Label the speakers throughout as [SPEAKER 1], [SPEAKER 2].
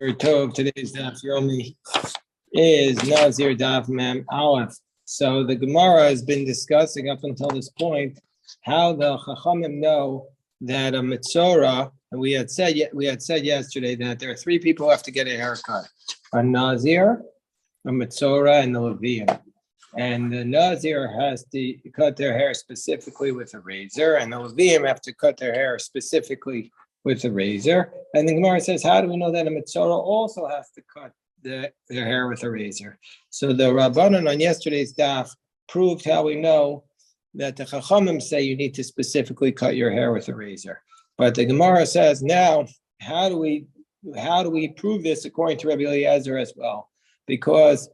[SPEAKER 1] Tov. Today's daf yomi is Nazir daf mem aleph. So the Gemara has been discussing up until this point how the Chachamim know that a Mitzorah, and we had said yesterday that there are three people who have to get a haircut: a Nazir, a Mitzorah, and the Levium. And the Nazir has to cut their hair specifically with a razor, and the Levium have to cut their hair specifically with a razor. And the Gemara says, how do we know that a Mitzorah also has to cut their hair with a razor? So the Rabbanan on yesterday's daf proved how we know that the Chachamim say you need to specifically cut your hair with a razor. But the Gemara says, now, how do we prove this according to Rabbi Eliezer as well? Because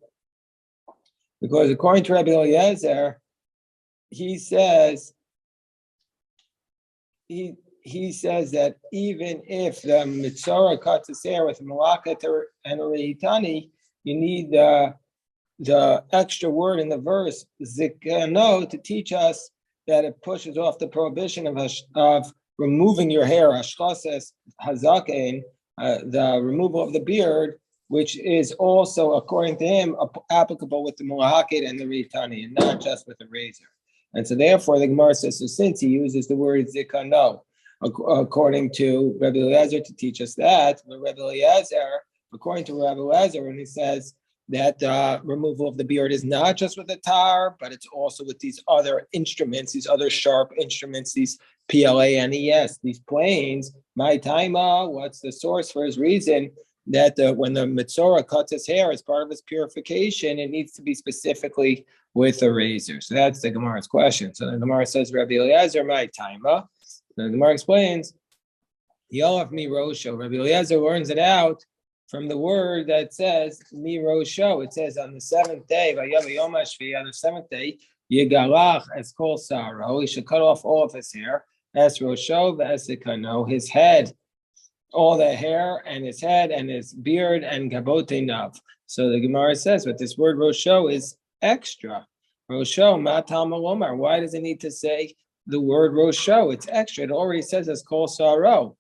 [SPEAKER 1] according to Rabbi Eliezer, he says that even if the Mitzorah cuts his hair with a malakat and a rehitani, you need the extra word in the verse zikano to teach us that it pushes off the prohibition of removing your hair, ashchases hazaken, the removal of the beard, which is also, according to him, applicable with the malakat and the rehitani, and not just with a razor. And so therefore, the Gemara says, so since he uses the word zikano, according to Rabbi Eliezer to teach us that, but Rabbi Eliezer, according to Rabbi Eliezer, when he says that removal of the beard is not just with a tar, but it's also with these other instruments, these other sharp instruments, these PLANES, these planes, my taima, what's the source for his reason that when the Mitzorah cuts his hair as part of his purification, it needs to be specifically with a razor. So that's the Gemara's question. So the Gemara says, Rabbi Eliezer, my taima. The Gemara explains, Yolaf mi rosho. Rabbi Eliezer learns it out from the word that says mi rosho. It says on the seventh day, on the seventh day, Yigalach as kol saro. He should cut off all of his hair. As rosho v'esikano, his head, all the hair and his head and his beard and gabote nav. So the Gemara says, but this word rosho is extra. Rosho matam alomar. Why does it need to say the word rosho? It's extra. It already says as kol saro.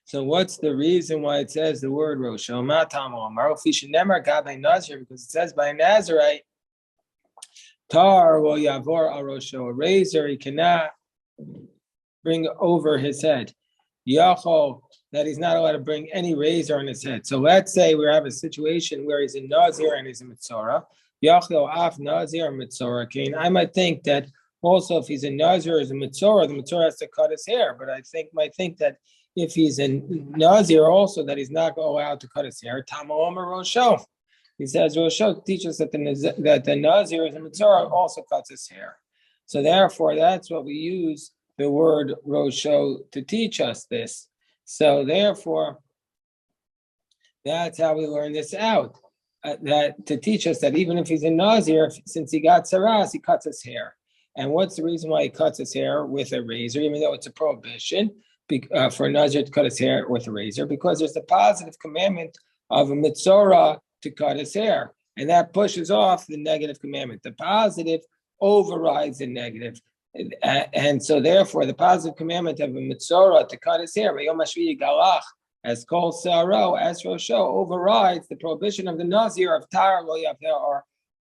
[SPEAKER 1] So what's the reason why it says the word rosho? Matam alomar. Fishenemar gabe nazir, because it says by a Nazirite, tar will yavor al rosho. A razor he cannot bring over his head. Yachol, that he's not allowed to bring any razor on his head. So let's say we have a situation where he's a Nazir and he's a Mitzorah. Yachol af Nazir Mitzorah. I might think that also if he's a Nazir or a Mitzorah, the Mitzorah has to cut his hair. But I might think that if he's a Nazir also, that he's not allowed to cut his hair. Tamaloma Rosho. He says Rosho teaches that the Nazir or the Mitzorah also cuts his hair. So therefore, that's what we use the word rosho to teach us this. So therefore, that's how we learn this out. That to teach us that even if he's a Nazir, since he got saras, he cuts his hair. And what's the reason why he cuts his hair with a razor, even though it's a prohibition for a Nazir to cut his hair with a razor? Because there's a positive commandment of a Mitzorah to cut his hair. And that pushes off the negative commandment. The positive overrides the negative. And so therefore, the positive commandment of a Mitzorah to cut his hair, as kol saro, as rosho, overrides the prohibition of the Nazir of tar lo yaveh or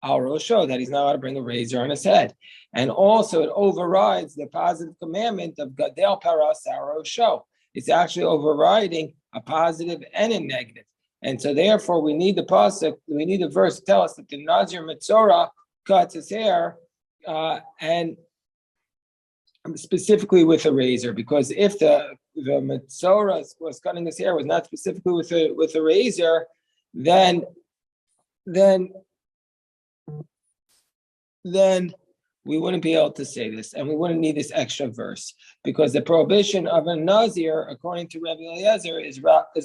[SPEAKER 1] al rosho, that he's not allowed to bring a razor on his head. And also it overrides the positive commandment of gadel paras al rosho. It's actually overriding a positive and a negative. And so therefore, we need the pasuk, we need the verse to tell us that the Nazir Mitzorah cuts his hair and specifically with a razor, because if the Mitzorah was cutting his hair was not specifically with a razor, then we wouldn't be able to say this, and we wouldn't need this extra verse, because the prohibition of a Nazir, according to Rabbi Eliezer, is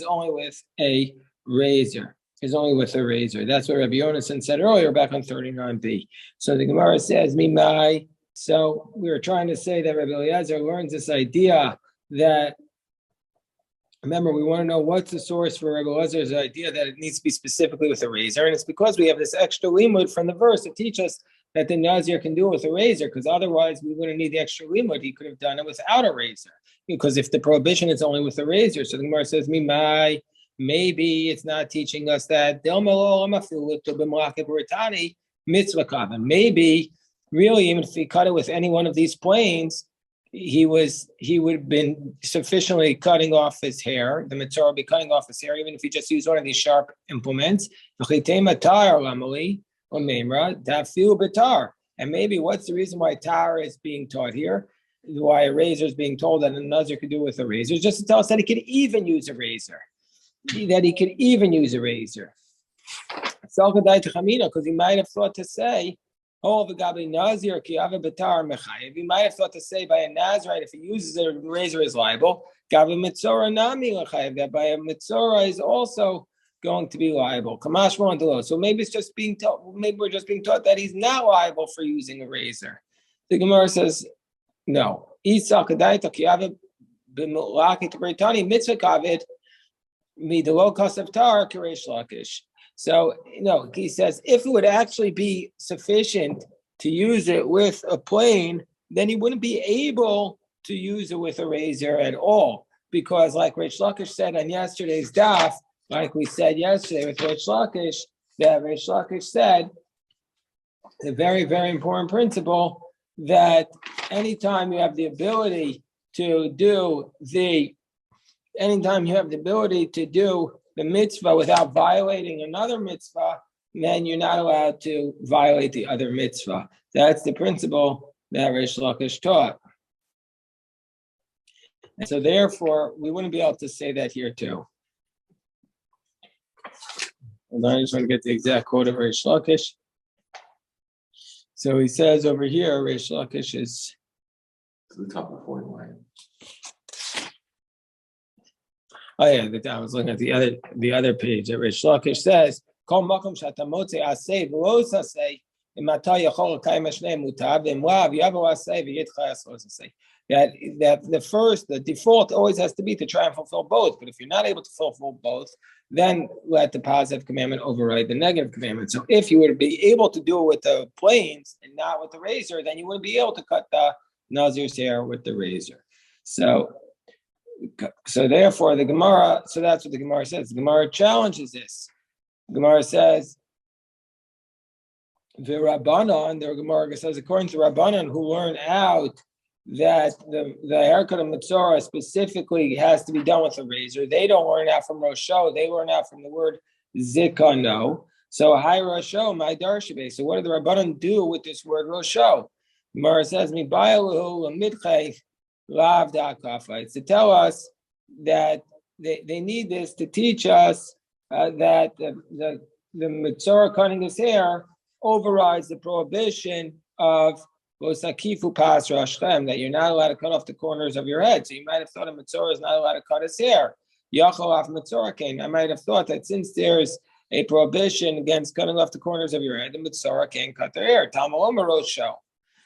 [SPEAKER 1] only with a razor. Is only with a razor. That's what Rabbi Yonasan said earlier back on 39b. So the Gemara says, Mimai. So we were trying to say that Rabbi Eliezer learns this idea that, remember, we want to know what's the source for Rabbi Eliezer's idea that it needs to be specifically with a razor. And it's because we have this extra limud from the verse to teach us that the Nazir can do it with a razor, because otherwise we wouldn't need the extra limud. He could have done it without a razor, because if the prohibition is only with a razor. So the Gemara says, Mimai, maybe it's not teaching us that. Maybe really, even if he cut it with any one of these planes, he would have been sufficiently cutting off his hair. The mitzvah would be cutting off his hair, even if he just used one of these sharp implements. And maybe what's the reason why tar is being taught here? Why a razor is being told that a Nazir could do with a razor? Just to tell us that he could even use a razor. Because he might have thought to say, oh, he might have thought to say by a Nazirite, if he uses a razor is liable, that by a mitzvah is also going to be liable. So maybe it's just being taught, maybe we're just being taught that he's not liable for using a razor. The Gemara says, no. So, he says, if it would actually be sufficient to use it with a plane, then he wouldn't be able to use it with a razor at all. Because like Reish Lakish said on yesterday's daf, like we said yesterday with Reish Lakish, that Reish Lakish said the very, very important principle that anytime you have the ability to do the mitzvah without violating another mitzvah, then you're not allowed to violate the other mitzvah. That's the principle that Reish Lakish taught. And so therefore, we wouldn't be able to say that here too. Hold on, I just want to get the exact quote of Reish Lakish. So he says over here, Reish Lakish is
[SPEAKER 2] to the top of 49.
[SPEAKER 1] Oh yeah, I was looking at the other page that Reish Lakish says, "Kol makom shatamotze asay v'los asay imatay yachol kayim shneim mutav v'imlav yavo asay v'yitchayas los asay." That the default always has to be to try and fulfill both. But if you're not able to fulfill both, then let the positive commandment override the negative commandment. So if you would be able to do it with the planes and not with the razor, then you wouldn't be able to cut the Nazir's hair with the razor. So therefore the Gemara, so that's what the Gemara says. The Gemara challenges this. The Gemara says, the Gemara says, according to Rabbanan, who learn out that the haircut of Mitzorah specifically has to be done with a razor. They don't learn out from Rosho. They learn out from the word Zikano. So, hi Rosho, my Darshabe. So what did the Rabbanan do with this word Rosho? Gemara says, it's to tell us that they need this to teach us that the Mitzorah cutting his hair overrides the prohibition of that you're not allowed to cut off the corners of your head. So you might have thought a Mitzorah is not allowed to cut his hair. I might have thought that since there's a prohibition against cutting off the corners of your head, the Mitzorah can't cut their hair.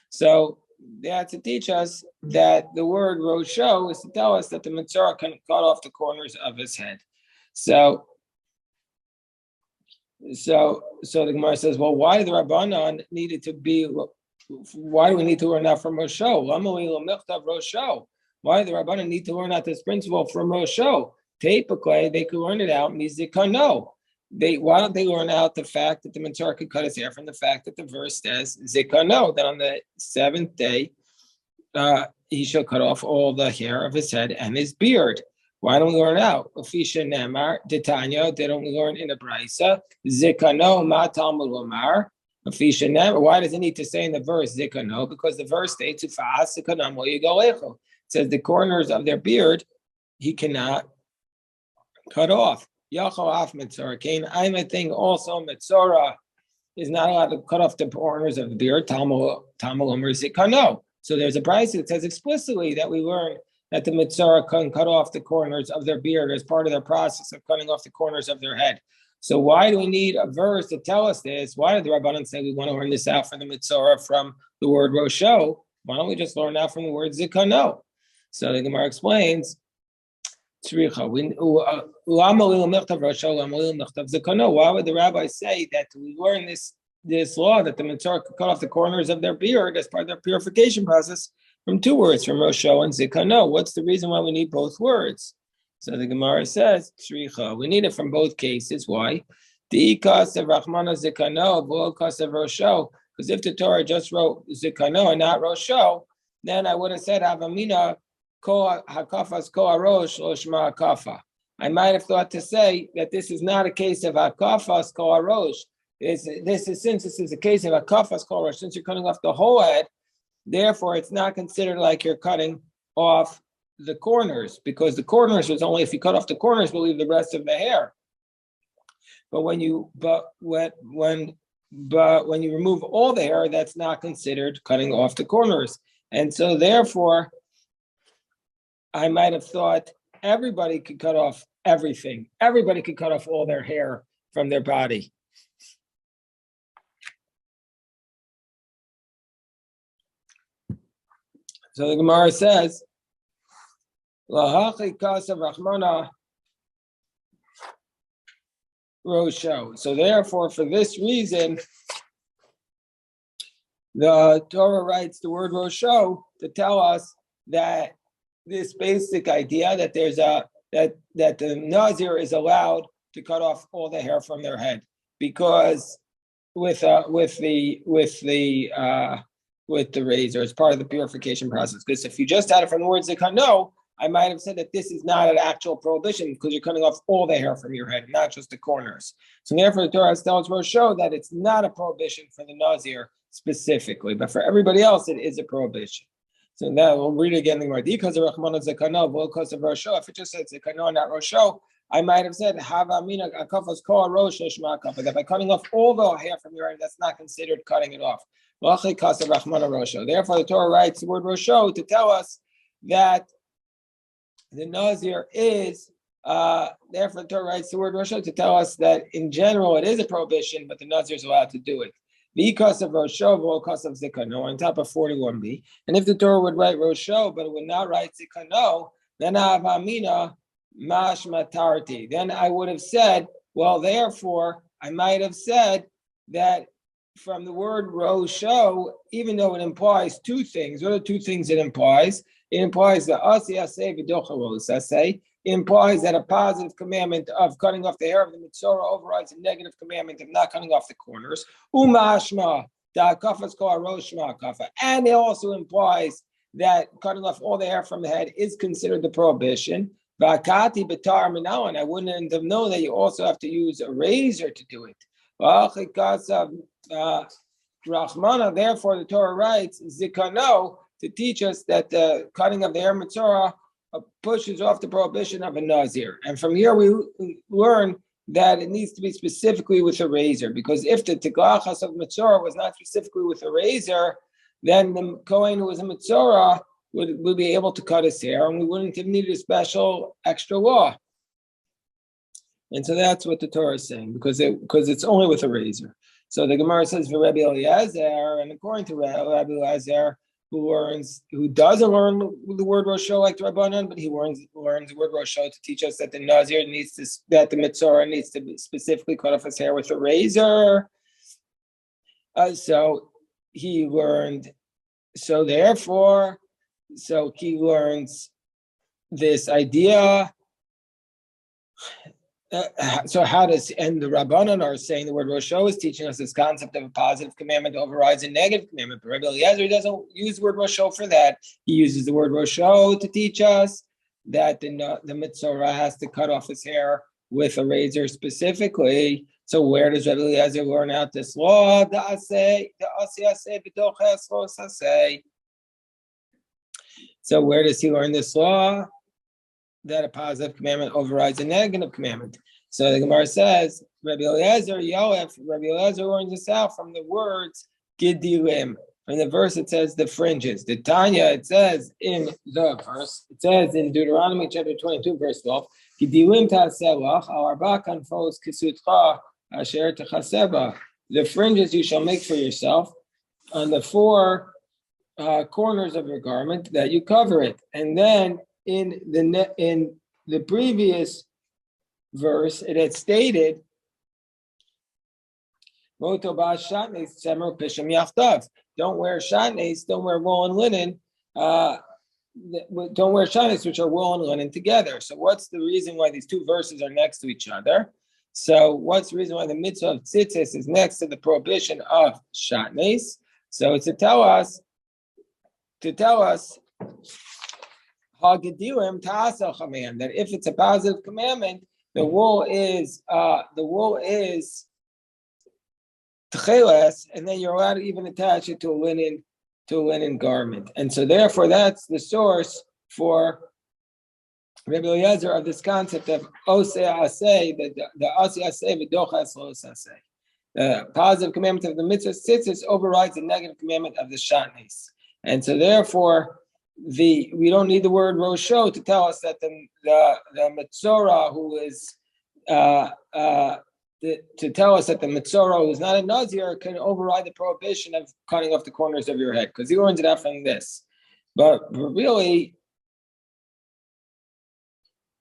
[SPEAKER 1] So they had to teach us that the word Rosho is to tell us that the Mitzorah can cut off the corners of his head. So the Gemara says, well, why did the Rabbanan needed to be? Why do we need to learn that from Rosho? Why do the Rabbanan need to learn out this principle from Rosho? Typically, they could learn it out mizikano. Why don't they learn out the fact that the Mitzorah could cut his hair from the fact that the verse says zikano, that on the seventh day he shall cut off all the hair of his head and his beard? Why don't we learn out? Ufisha nemar detanya. They don't learn in the brisa zikano ma talmud lomar. Why does it need to say in the verse zikano? Because the verse states it says the corners of their beard he cannot cut off. I'm a thing also Mitzorah is not allowed to cut off the corners of the beard. Zikano. So there's a brisa that says explicitly that we learn that the Mitzorah can cut off the corners of their beard as part of their process of cutting off the corners of their head. So why do we need a verse to tell us this? Why did the Rabbanan say we want to learn this out from the Mitzorah from the word Rosho? Why don't we just learn out from the word Zikano? So the Gemara explains, why would the rabbi say that we learn this law that the Mitzorah could cut off the corners of their beard as part of their purification process from two words, from Rosho and Zikano? What's the reason why we need both words? So the Gemara says, Tzricha. We need it from both cases. Why? The ikas of Rachmana Zikano, Bokas of Rosho. Because if the Torah just wrote Zikano and not Rosho, then I would have said Havamina Ko Hakafas Ko Arosh Loshma Hakafa. I might have thought to say that this is not a case of Hakafas Ko Arosh. Since this is a case of Hakafas Ko Arosh, since you're cutting off the whole head, therefore it's not considered like you're cutting off the corners, because the corners was only if you cut off the corners, we'll leave the rest of the hair. But when you remove all the hair, that's not considered cutting off the corners. And so therefore, I might have thought everybody could cut off everything. Everybody could cut off all their hair from their body. So the Gemara says, Lahachi Kasav Rachmana Rosho. So therefore, for this reason, the Torah writes the word Rosho to tell us that this basic idea that there's that the Nazir is allowed to cut off all the hair from their head, because with the razor as part of the purification process. Because if you just had it from the word Zikano, I might have said that this is not an actual prohibition because you're cutting off all the hair from your head, not just the corners. So therefore, the Torah tells Rosho that it's not a prohibition for the Nazir specifically, but for everybody else, it is a prohibition. So now we'll read it again. Because of Rachmana Zekano, because of Rosho. If it just says Zekano, not Rosho, I might have said Havamina Akafas Ko Rosh Shma Akafa. That by cutting off all the hair from your head, that's not considered cutting it off. Therefore, the Torah writes the word Rosho to tell us that the Nazir is, therefore the Torah writes the word Rosho to tell us that in general it is a prohibition, but the Nazir is allowed to do it. Because of Rosho, because of Zikano, on top of 41b. And if the Torah would write Rosho, but it would not write Zikano, then Avamina Mash Matarti. Then I would have said, well, therefore, I might have said that from the word Rosho, even though it implies two things, what are the two things it implies? It implies the Asiyaseh V'docha Rosaseh. It implies that a positive commandment of cutting off the hair of the Mitzorah overrides a negative commandment of not cutting off the corners. Umashma, Da'akafas Ko Aroshma Akafa. And it also implies that cutting off all the hair from the head is considered the prohibition. V'akati B'tar Minaw, and I wouldn't have known that you also have to use a razor to do it. Rahmana, therefore the Torah writes Zikano to teach us that the cutting of the hair Mitzorah pushes off the prohibition of a Nazir. And from here we learn that it needs to be specifically with a razor, because if the Tiglachas of Mitzorah was not specifically with a razor, then the Kohen who was a Mitzorah would be able to cut his hair, and we wouldn't have needed a special extra law. And so that's what the Torah is saying, because it's only with a razor. So the Gemara says for Rabbi Eliezer, and according to Rabbi Eliezer, who doesn't learn the word Rosho like the Rabbanan, but he learns the word Rosho to teach us that the Nazir that the Mitzorah needs to specifically cut off his hair with a razor. So he learns this idea. So how does, and the Rabbanan are saying the word Rosho is teaching us this concept of a positive commandment overrides a negative commandment. But Rabbi Eliezer doesn't use the word Rosho for that. He uses the word Rosho to teach us that the Mitzorah has to cut off his hair with a razor specifically. So where does Rabbi Eliezer learn out this law? So where does he learn this law? That a positive commandment overrides a negative commandment. So the Gemara says, Rabbi Eliezer learns this out from the words Gidilim. From the verse it says the fringes. The Tanya, it says in Deuteronomy chapter 22, verse 12, Gidilim ta'asevach, arba kanfos kisutcha asher techaseba. The fringes you shall make for yourself on the four corners of your garment that you cover it. And then in the previous verse, it had stated, don't wear shatnes, don't wear woolen linen don't wear shanis, which are wool and linen together. So what's the reason why these two verses are next to each other? So what's the reason why the mitzvah of tzitzis is next to the prohibition of shatnes? So it's to tell us Hagedilim ta'asa command, that if it's a positive commandment, the wool is tcheles, and then you're allowed to even attach it to a linen garment. And so therefore that's the source for Rabbi Eliezer of this concept of oseh aseh, the oseh aseh v'dochas lo aseh. The positive commandment of the mitzvah tzitzis overrides the negative commandment of the shatnes. And so therefore we don't need the word rosho to tell us that the metzora who is to tell us that the metzora who is not a Nazir can override the prohibition of cutting off the corners of your head, because he learns it out from this. But really,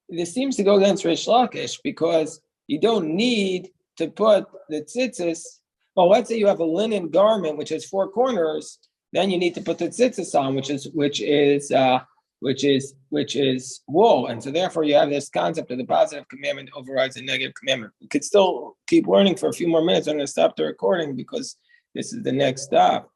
[SPEAKER 1] this seems to go against Rish Lakish, because you don't need to put the tzitzis. Well, let's say you have a linen garment which has four corners, then you need to put the tzitzis on, which is wool, and so therefore you have this concept of the positive commandment overrides the negative commandment. We could still keep learning for a few more minutes. I'm going to stop the recording because this is the next stop.